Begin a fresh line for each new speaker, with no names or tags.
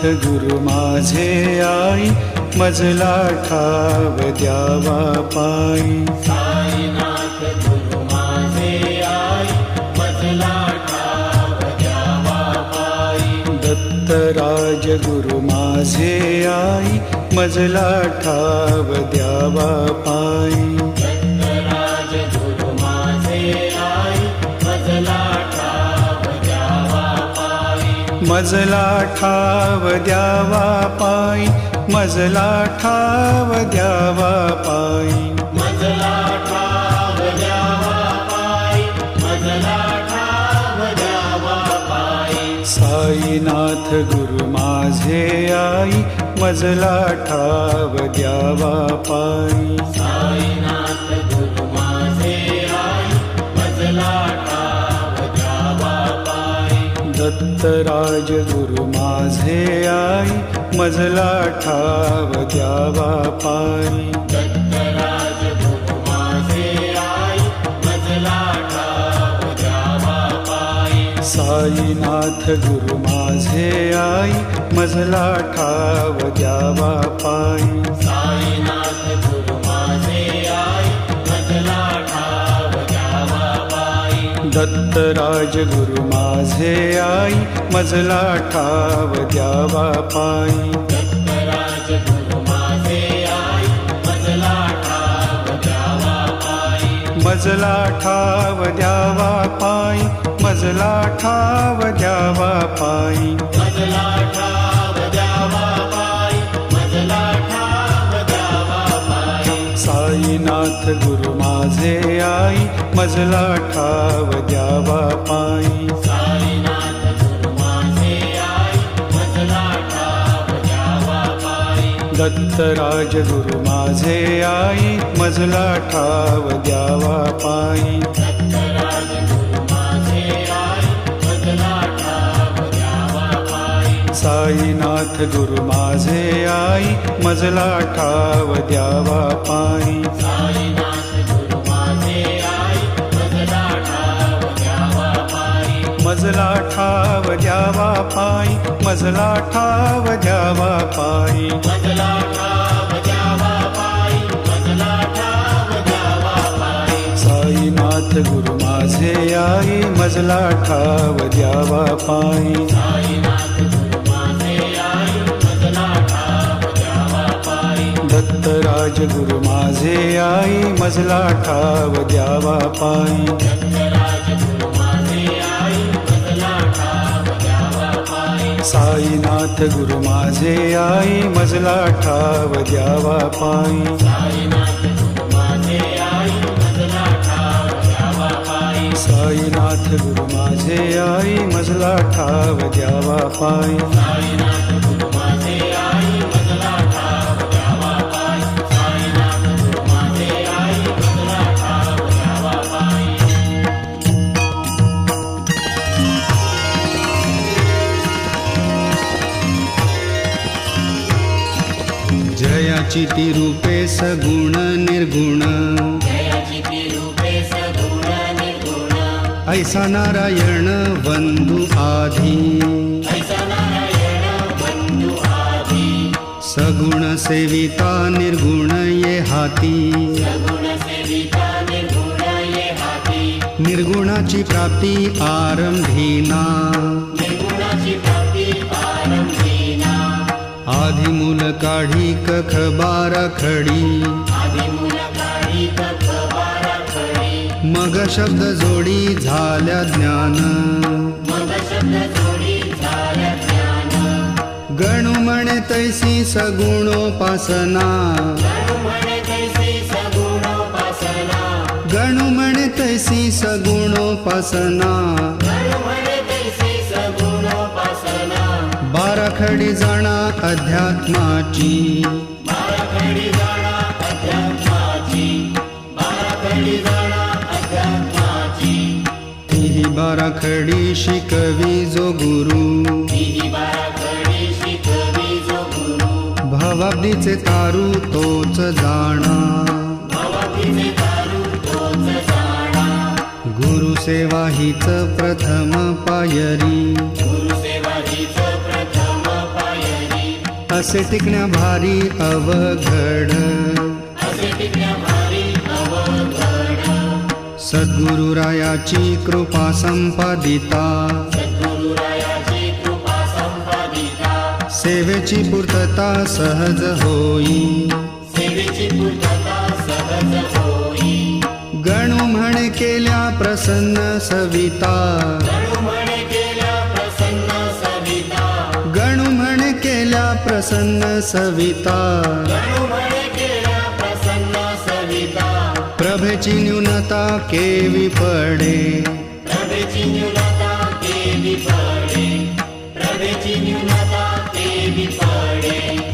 गुरु माझे आई, मजला ठाव द्यावा पायी.
साईनाथ गुरु माझे आई, मजला ठाव द्यावा पायी.
दत्तराज गुरु माझे आई, मजला ठाव द्यावा पायी.
दत्तराज गुरु माझे आई, मजला ठाव द्यावा पायी.
मजला ठाव द्यावा पायी, मजला ठाव द्यावा पायी.
मजला ठाव द्यावा पायी, मजला ठाव द्यावा पायी.
साईनाथ गुरु माझे आई, मजला ठाव द्यावा पायी.
साईनाथ गुरु माझे आई, मजला ठाव द्यावा पायी.
दत्तराज गुरु माझे आई, मजला ठाव द्यावा पायी.
दत्तराज गुरु माझे आई, मजला ठाव द्यावा पायी.
साईनाथ गुरु माझे आई, मजला ठाव द्यावा पायी.
साईनाथ गुरु माझे आई, मजला ठाव द्यावा पायी.
दत्तराज गुरु माझे आई, मजला ठाव द्यावा पायी.
दत्तराज गुरु माझे आई, मजला ठाव द्यावा पायी.
मजला ठाव द्यावा पायी, मजला ठाव द्यावा पायी.
मजला ठाव द्यावा पायी, मजला ठाव द्यावा पायी.
साईनाथ गुरु माझे आई, मजला ठाव द्यावा पायी.
साईनाथ गुरु माझे आई, मजला ठाव द्यावा पायी.
दत्तराज गुरु माझे आई, मजला ठाव द्यावा पायी.
दत्तराज गुरु माझे आई, मजला ठाव द्यावा पायी.
साईनाथ गुरु माझे आई, मजला ठाव द्यावा पायी.
साईनाथ गुरु माझे आई, मजला ठाव द्यावा पायी.
मजला ठाव द्यावा पायी, मजला ठाव द्यावा पायी.
मजला ठाव द्यावा पायी, मजला ठाव द्यावा पायी.
साईनाथ गुरु माझे आई, मजला ठाव द्यावा पायी.
साईनाथ गुरु माझे आई, मजला ठाव द्यावा पायी.
दत्तराज गुरु माझे आई, मजला ठाव द्यावा पायी.
दत्तराज गुरु माझे आई, मजला ठाव द्यावा पायी.
साईनाथ गुरु माझे आई, मजला ठाव द्यावा पायी.
साईनाथ गुरु माझे आई, मजला ठाव द्यावा पायी.
साईनाथ गुरु माझे आई, मजला ठाव द्यावा पायी.
साईनाथ गुरु माझे आई, मजला ठाव द्यावा पायी. साईनाथ गुरु माझे आई, मजला ठाव द्यावा पायी.
जयाची ती रूपे सगुण निर्गुण,
जयाची ती रूपे सगुण निर्गुण.
ऐसा नारायण बंधु आधी,
ऐसा नारायण बंधु आधी.
सगुण सेविता निर्गुण ये हाती.
सगुण सेविता निर्गुण ये हाती.
निर्गुणाची प्राप्ती आरंभीना,
निर्गुणाची प्राप्ती आरंभीना.
आधी मूल काढी कख बारा खडी.
आदिमूल काढी कख बारा खडी.
मग शब्द जोडी झाल्या ज्ञान.
मग शब्द जोडी झाल्या ज्ञान.
गणू म्हणे तैसी सगुणोपासना.
गणु म्हणे तैसी सगुणोपासना.
गणू म्हणे तैसी सगुणोपासना.
गणु म्हणे तैसी सगुणोपासना.
बाराखडी जाणा अध्यात्माची.
बाराखडी जाणा अध्यात्माची. बाराखडी जाणा अध्यात्माची.
तीही बाराखडी शिकवी जो गुरु.
ही बाराखडी शिकवी जो गुरु.
भवाब्दीचे तारू तोच जाणा.
भवाब्दीचे तारू तोच जाणा.
गुरुसेवा हीच प्रथम पायरी.
गुरुसेवा हीच प्रथम पायरी.
असे टिकण्या भारी अवघड
असे टिकण्या भारी अवघड
सद्गुरुरायाची कृपा संपादिता
सद्गुरुरायाची कृपा संपादिता
सेवेची पूर्तता सहज होई
सेवेची पूर्तता सहज होई
गणू म्हणे केल्या प्रसन्न सविता
गणू म्हणे केल्या प्रसन्न सविता
गणू म्हणे केल्या प्रसन्न सविता
गणू म्हणे केल्या प्रसन्न सविता
प्रभेची न्यूनता केवी पडे
प्रभेची न्यूनता केवी पडे प्रभेची न्यूनता केवी पडे